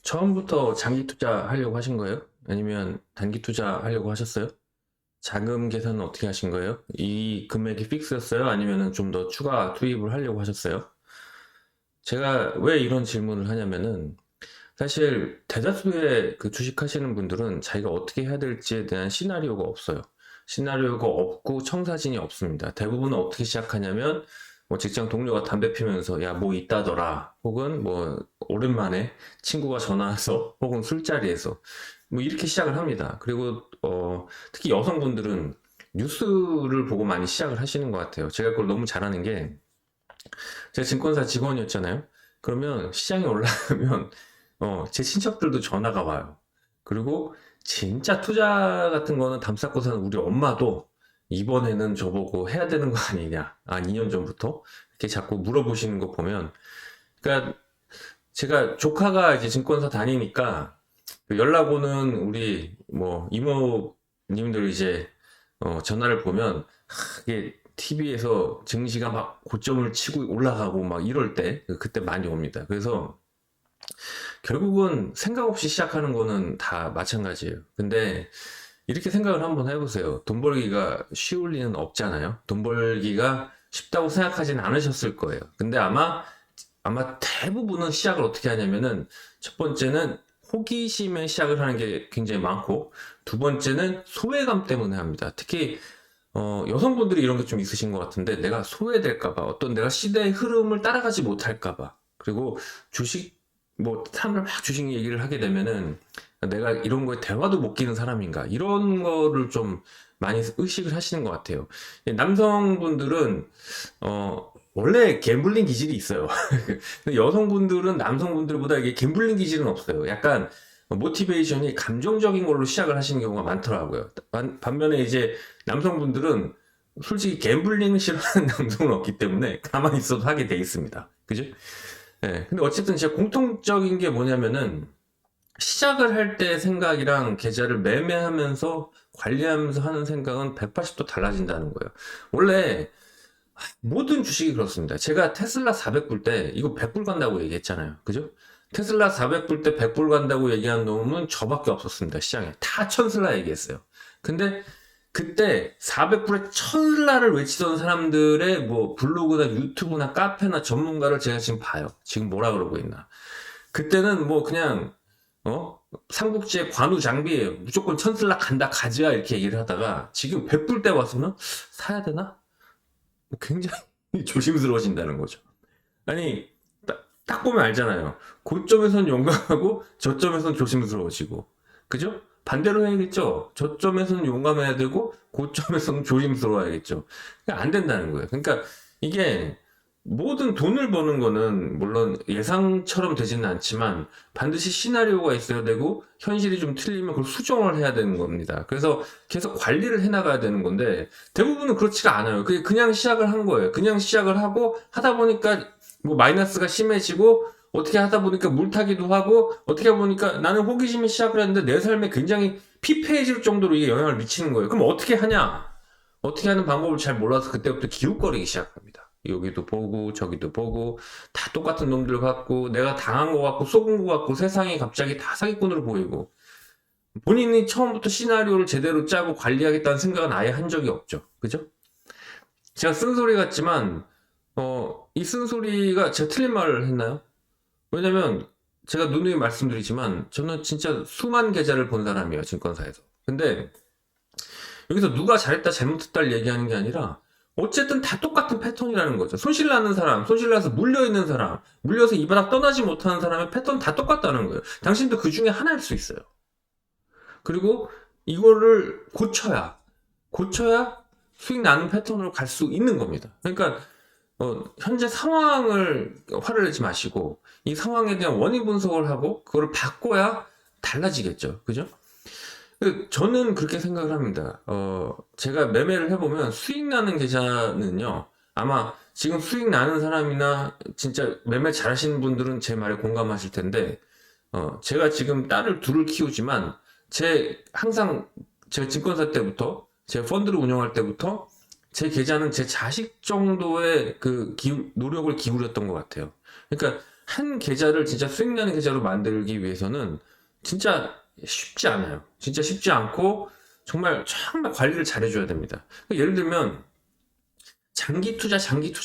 처음부터 장기 투자하려고 하신 거예요? 아니면 단기 투자하려고 하셨어요? 자금 계산은 어떻게 하신 거예요? 이 금액이 픽스였어요? 아니면 좀 더 추가 투입을 하려고 하셨어요? 제가 왜 이런 질문을 하냐면은 사실 대다수의 그 주식하시는 분들은 자기가 어떻게 해야 될지에 대한 시나리오가 없어요. 시나리오가 없고 청사진이 없습니다. 대부분은 어떻게 시작하냐면 뭐 직장 동료가 담배 피면서 야 뭐 있다더라 혹은 뭐 오랜만에 친구가 전화해서 혹은 술자리에서 뭐 이렇게 시작을 합니다. 그리고 특히 여성분들은 뉴스를 보고 많이 시작을 하시는 것 같아요. 제가 그걸 너무 잘하는 게 제가 증권사 직원이었잖아요. 그러면 시장에 올라가면 제 친척들도 전화가 와요. 그리고 진짜 투자 같은 거는 담쌓고 사는 우리 엄마도 이번에는 저보고 해야 되는 거 아니냐. 2년 전부터 이렇게 자꾸 물어보시는 거 보면, 그러니까 제가 조카가 이제 증권사 다니니까 그 연락 오는 우리 뭐 이모님들 이제 전화를 보면 이게 TV에서 증시가 막 고점을 치고 올라가고 막 이럴 때 그때 많이 옵니다. 그래서 결국은 생각 없이 시작하는 거는 다 마찬가지예요. 근데 이렇게 생각을 한번 해보세요. 돈 벌기가 쉬울 리는 없잖아요. 돈 벌기가 쉽다고 생각하진 않으셨을 거예요. 근데 아마 대부분은 시작을 어떻게 하냐면은 첫 번째는 호기심에 시작을 하는 게 굉장히 많고 두 번째는 소외감 때문에 합니다. 특히 여성분들이 이런 게 좀 있으신 것 같은데 내가 소외될까봐 어떤 내가 시대의 흐름을 따라가지 못할까봐 그리고 주식 뭐 사람들 막 주식 얘기를 하게 되면은 내가 이런 거에 대화도 못 끼는 사람인가 이런 거를 좀 많이 의식을 하시는 것 같아요. 남성분들은 원래 갬블링 기질이 있어요. 근데 여성분들은 남성분들보다 이게 갬블링 기질은 없어요. 약간 모티베이션이 감정적인 걸로 시작을 하시는 경우가 많더라고요. 반면에 이제 남성분들은 솔직히 갬블링을 싫어하는 남성은 없기 때문에 가만히 있어도 하게 돼 있습니다. 그죠? 예. 근데 어쨌든 진짜 공통적인 게 뭐냐면은 시작을 할 때 생각이랑 계좌를 매매하면서 관리하면서 하는 생각은 180도 달라진다는 거예요. 원래 모든 주식이 그렇습니다. 제가 테슬라 400불 때 이거 100불 간다고 얘기했잖아요. 그죠? 테슬라 400불 때 100불 간다고 얘기한 놈은 저밖에 없었습니다. 시장에. 다 천슬라 얘기했어요. 근데 그때 400불에 천슬라를 외치던 사람들의 뭐 블로그나 유튜브나 카페나 전문가를 제가 지금 봐요. 지금 뭐라 그러고 있나. 그때는 뭐 그냥 삼국지의 관우 장비예요. 무조건 천슬라 간다 가자 이렇게 얘기를 하다가 지금 100불 때 와서는 사야 되나? 굉장히 조심스러워진다는 거죠. 아니, 딱 보면 알잖아요. 고점에선 용감하고 저점에선 조심스러워지고. 그죠? 반대로 해야겠죠? 저점에서는 용감해야 되고 고점에서는 조심스러워야겠죠. 그러니까 안 된다는 거예요. 그러니까 이게 모든 돈을 버는 거는 물론 예상처럼 되지는 않지만 반드시 시나리오가 있어야 되고 현실이 좀 틀리면 그걸 수정을 해야 되는 겁니다. 그래서 계속 관리를 해나가야 되는 건데 대부분은 그렇지가 않아요. 그냥 시작을 한 거예요. 그냥 시작을 하고 하다 보니까 뭐 마이너스가 심해지고 어떻게 하다 보니까 물타기도 하고 어떻게 보니까 나는 호기심이 시작을 했는데 내 삶에 굉장히 피폐해질 정도로 이게 영향을 미치는 거예요. 그럼 어떻게 하냐? 어떻게 하는 방법을 잘 몰라서 그때부터 기웃거리기 시작합니다. 여기도 보고 저기도 보고 다 똑같은 놈들 같고 내가 당한 거 같고 속은 거 같고 세상이 갑자기 다 사기꾼으로 보이고 본인이 처음부터 시나리오를 제대로 짜고 관리하겠다는 생각은 아예 한 적이 없죠. 그죠? 제가 쓴소리 같지만 이 쓴소리가 제가 틀린 말을 했나요? 왜냐면 제가 누누이 말씀드리지만 저는 진짜 수만 계좌를 본 사람이에요. 증권사에서. 근데 여기서 누가 잘했다 잘못했다를 얘기하는 게 아니라 어쨌든 다 똑같은 패턴이라는 거죠. 손실나는 사람, 손실나서 물려있는 사람, 물려서 이 바닥 떠나지 못하는 사람의 패턴 다 똑같다는 거예요. 당신도 그 중에 하나일 수 있어요. 그리고 이거를 고쳐야 수익 나는 패턴으로 갈 수 있는 겁니다. 그러니까 현재 상황을 화를 내지 마시고 이 상황에 대한 원인 분석을 하고 그걸 바꿔야 달라지겠죠. 그죠? 저는 그렇게 생각을 합니다. 제가 매매를 해보면 수익 나는 계좌는요, 아마 지금 수익 나는 사람이나 진짜 매매 잘하시는 분들은 제 말에 공감하실 텐데, 제가 지금 딸을 둘을 키우지만, 항상 제가 증권사 때부터, 제가 펀드를 운영할 때부터, 제 계좌는 제 자식 정도의 노력을 기울였던 것 같아요. 그러니까 한 계좌를 진짜 수익 나는 계좌로 만들기 위해서는 진짜 쉽지 않아요. 진짜 쉽지 않고 정말 관리를 잘해줘야 됩니다. 예를 들면 장기 투자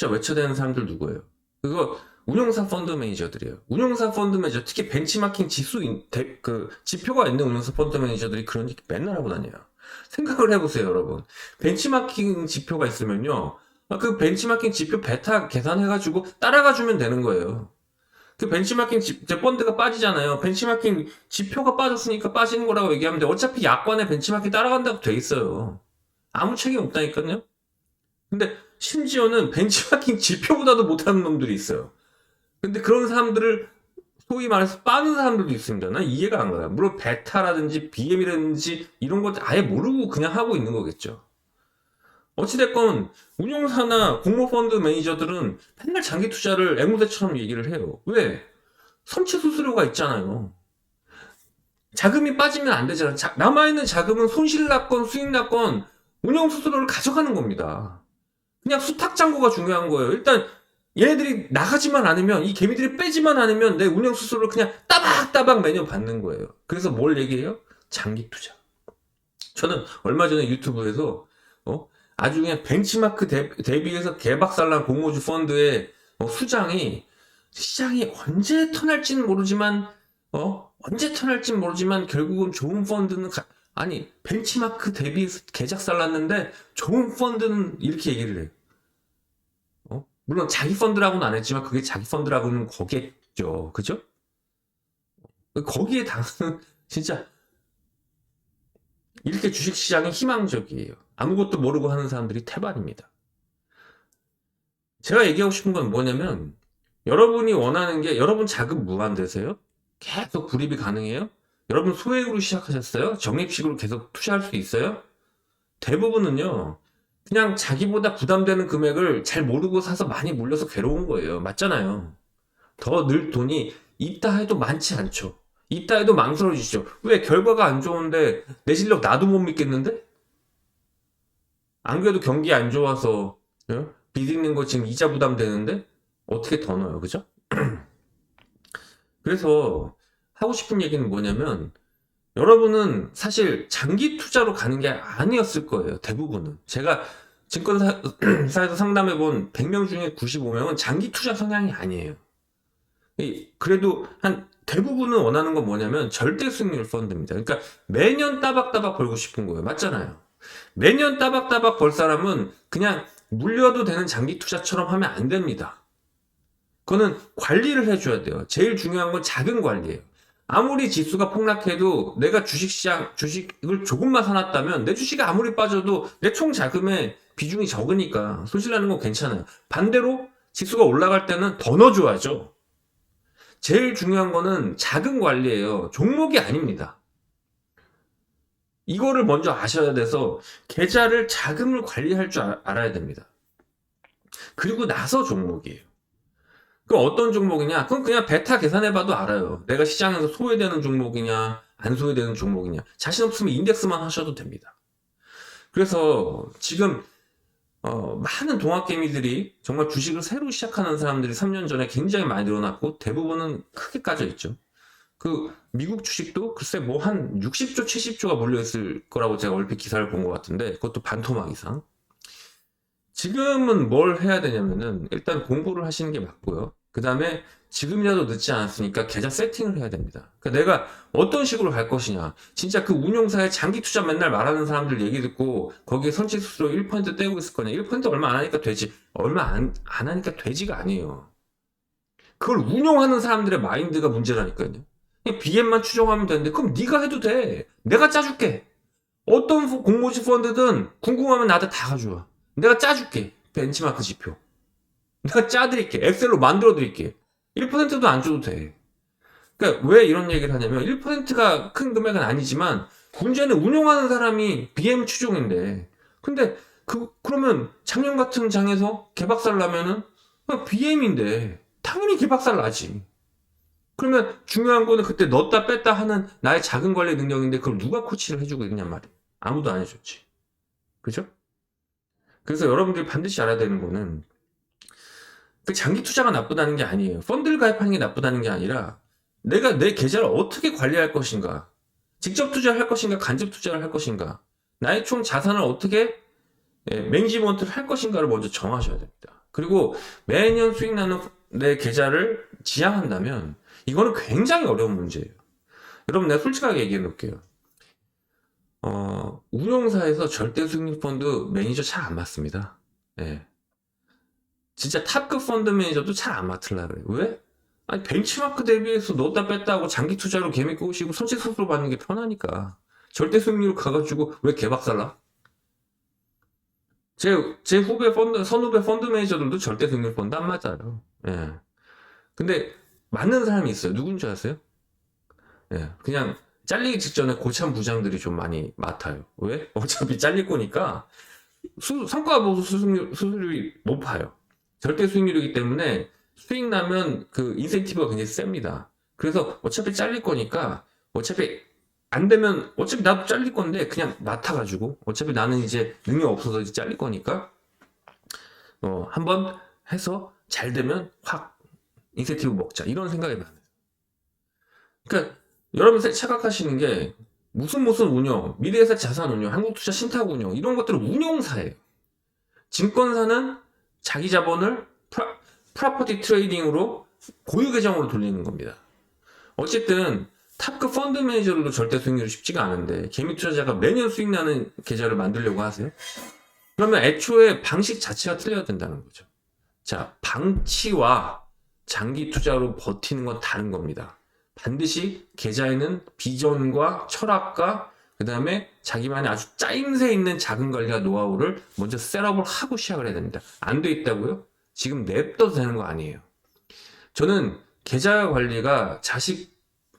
외쳐대는 사람들 누구예요? 그거 운용사 펀드 매니저들이에요. 운용사 펀드 매니저, 특히 벤치마킹 지표가 있는 운용사 펀드 매니저들이 그런 얘기 맨날 하고 다녀요. 생각을 해보세요, 여러분. 벤치마킹 지표가 있으면요. 그 벤치마킹 지표 베타 계산해가지고 따라가 주면 되는 거예요. 그 벤치마킹 펀드가 빠지잖아요. 벤치마킹 지표가 빠졌으니까 빠지는 거라고 얘기하면 돼. 어차피 약관에 벤치마킹 따라간다고 돼 있어요. 아무 책임 없다니까요. 근데 심지어는 벤치마킹 지표보다도 못하는 놈들이 있어요. 근데 그런 사람들을 소위 말해서 빠는 사람들도 있습니다. 난 이해가 안 가요. 물론 베타라든지 BM이라든지 이런 것 아예 모르고 그냥 하고 있는 거겠죠. 어찌됐건 운용사나 공모펀드 매니저들은 맨날 장기 투자를 앵무새처럼 얘기를 해요. 왜? 선체 수수료가 있잖아요. 자금이 빠지면 안 되잖아. 남아있는 자금은 손실 났건 수익 났건 운영 수수료를 가져가는 겁니다. 그냥 수탁장고가 중요한 거예요. 일단 얘네들이 나가지만 않으면, 이 개미들이 빼지만 않으면 내 운영 수수료를 그냥 따박따박 매년 받는 거예요. 그래서 뭘 얘기해요? 장기 투자. 저는 얼마 전에 유튜브에서 아주 그냥 벤치마크 대비해서 개박살난 공모주 펀드의 수장이 시장이 언제 턴할지는 모르지만 결국은 좋은 펀드는 아니 벤치마크 대비해서 개작살났는데 좋은 펀드는 이렇게 얘기를 해요. 물론 자기 펀드라고는 안 했지만 그게 자기 펀드라고는 거겠죠. 그죠? 거기에 당하는 진짜 이렇게 주식시장이 희망적이에요. 아무것도 모르고 하는 사람들이 태반입니다. 제가 얘기하고 싶은 건 뭐냐면 여러분이 원하는 게 여러분 자금 무한대세요? 계속 불입이 가능해요? 여러분 소액으로 시작하셨어요? 적립식으로 계속 투자할 수 있어요? 대부분은요. 그냥 자기보다 부담되는 금액을 잘 모르고 사서 많이 물려서 괴로운 거예요. 맞잖아요. 더 늘 돈이 있다 해도 많지 않죠. 있다 해도 망설여지죠. 왜? 결과가 안 좋은데 내 실력 나도 못 믿겠는데? 안 그래도 경기 안 좋아서 빚 있는 거 지금 이자 부담 되는데 어떻게 더 넣어요, 그죠? 그래서 하고 싶은 얘기는 뭐냐면 여러분은 사실 장기 투자로 가는 게 아니었을 거예요. 대부분은. 제가 증권사에서 상담해본 100명 중에 95명은 장기 투자 성향이 아니에요. 그래도 대부분은 원하는 건 뭐냐면 절대 수익률 펀드입니다. 그러니까 매년 따박따박 벌고 싶은 거예요. 맞잖아요. 매년 따박따박 벌 사람은 그냥 물려도 되는 장기 투자처럼 하면 안 됩니다. 그거는 관리를 해줘야 돼요. 제일 중요한 건 자금 관리예요. 아무리 지수가 폭락해도 내가 주식을 조금만 사놨다면 내 주식이 아무리 빠져도 내 총 자금의 비중이 적으니까 손실나는 건 괜찮아요. 반대로 지수가 올라갈 때는 더 넣어줘야죠. 제일 중요한 거는 자금 관리예요. 종목이 아닙니다. 이거를 먼저 아셔야 돼서 계좌를 자금을 관리할 줄 알아야 됩니다. 그리고 나서 종목이에요. 그 어떤 종목이냐? 그건 그냥 베타 계산해봐도 알아요. 내가 시장에서 소외되는 종목이냐, 안 소외되는 종목이냐. 자신 없으면 인덱스만 하셔도 됩니다. 그래서 지금 많은 동학개미들이 정말 주식을 새로 시작하는 사람들이 3년 전에 굉장히 많이 늘어났고 대부분은 크게 까져 있죠. 그 미국 주식도 글쎄 뭐 한 60조, 70조가 몰려있을 거라고 제가 얼핏 기사를 본 것 같은데 그것도 반토막 이상. 지금은 뭘 해야 되냐면은 일단 공부를 하시는 게 맞고요. 그 다음에 지금이라도 늦지 않았으니까 계좌 세팅을 해야 됩니다. 그러니까 내가 어떤 식으로 갈 것이냐. 진짜 그 운용사에 장기 투자 맨날 말하는 사람들 얘기 듣고 거기에 선취 수수료 1% 떼고 있을 거냐. 1% 얼마 안 하니까 되지. 얼마 안 하니까 되지가 아니에요. 그걸 운용하는 사람들의 마인드가 문제라니까요. 그냥 BM만 추정하면 되는데 그럼 네가 해도 돼. 내가 짜줄게. 어떤 공모지 펀드든 궁금하면 나한테 다 가져와. 내가 짜줄게. 벤치마크 지표. 내가 짜드릴게. 엑셀로 만들어드릴게. 1%도 안 줘도 돼. 그러니까 왜 이런 얘기를 하냐면 1%가 큰 금액은 아니지만 문제는 운용하는 사람이 BM 추종인데 근데 그러면 작년 같은 장에서 개박살 나면은 BM인데 당연히 개박살 나지. 그러면 중요한 거는 그때 넣었다 뺐다 하는 나의 자금 관리 능력인데 그걸 누가 코치를 해주고 있냔 말이야. 아무도 안 해줬지. 그죠? 그래서 여러분들이 반드시 알아야 되는 거는 그 장기 투자가 나쁘다는 게 아니에요. 펀드를 가입하는 게 나쁘다는 게 아니라 내가 내 계좌를 어떻게 관리할 것인가, 직접 투자를 할 것인가, 간접 투자를 할 것인가, 나의 총 자산을 어떻게 매니지먼트를 할 것인가를 먼저 정하셔야 됩니다. 그리고 매년 수익 나는 내 계좌를 지향한다면 이거는 굉장히 어려운 문제예요. 여러분, 내가 솔직하게 얘기해 놓을게요. 운용사에서 절대 수익률 펀드 매니저 잘 안 맞습니다. 예. 진짜 탑급 펀드 매니저도 잘 안 맡으려고 그래요. 왜? 아니, 벤치마크 대비해서 넣었다 뺐다 하고 장기 투자로 개미 꼬시고 손익수수로 받는 게 편하니까. 절대 수익률 가가지고 왜 개박살나? 제 후배 선후배 펀드 매니저들도 절대 수익률 펀드 안 맞아요. 예. 근데 맞는 사람이 있어요. 누군지 아세요? 예. 그냥 잘리기 직전에 고참 부장들이 좀 많이 맡아요. 왜? 어차피 잘릴 거니까 성과 보수 수수료이 높아요. 절대 수익률이기 때문에 수익 나면 그 인센티브가 굉장히 셉니다. 그래서 어차피 잘릴 거니까 어차피 안 되면 어차피 나도 잘릴 건데 그냥 맡아가지고 어차피 나는 이제 능력 없어서 이제 잘릴 거니까 한번 해서 잘 되면 확 인센티브 먹자 이런 생각이 많아요. 그러니까 여러분 착각하시는 게 무슨 운용, 미래에셋 자산 운용, 한국투자 신탁 운용 이런 것들은 운용사예요. 증권사는 자기 자본을 프로퍼티 트레이딩으로 고유 계정으로 돌리는 겁니다. 어쨌든 탑급 펀드 매니저로도 절대 수익률이 쉽지가 않은데 개미 투자자가 매년 수익 나는 계좌를 만들려고 하세요? 그러면 애초에 방식 자체가 틀려야 된다는 거죠. 자, 방치와 장기 투자로 버티는 건 다른 겁니다. 반드시 계좌에는 비전과 철학과 그 다음에 자기만의 아주 짜임새 있는 자금 관리와 노하우를 먼저 셋업을 하고 시작을 해야 됩니다. 안 돼 있다고요? 지금 냅둬도 되는 거 아니에요. 저는 계좌 관리가 자식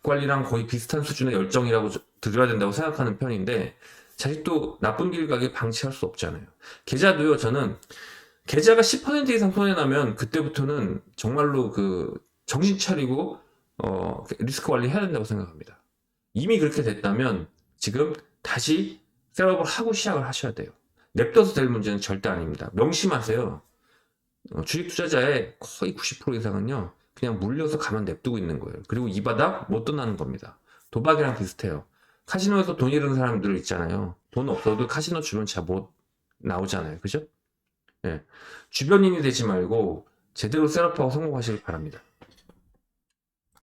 관리랑 거의 비슷한 수준의 열정이라고 드려야 된다고 생각하는 편인데 자식도 나쁜 길 가게 방치할 수 없잖아요. 계좌도요, 저는 계좌가 10% 이상 손해나면 그때부터는 정말로 그 정신 차리고 리스크 관리 해야 된다고 생각합니다. 이미 그렇게 됐다면 지금 다시 셋업을 하고 시작을 하셔야 돼요. 냅둬서 될 문제는 절대 아닙니다. 명심하세요. 주식 투자자의 거의 90% 이상은요, 그냥 물려서 가만 냅두고 있는 거예요. 그리고 이 바닥 못 떠나는 겁니다. 도박이랑 비슷해요. 카지노에서 돈 잃은 사람들 있잖아요. 돈 없어도 카지노 주면 잘 못 나오잖아요. 그죠? 예. 주변인이 되지 말고 제대로 셋업하고 성공하시길 바랍니다.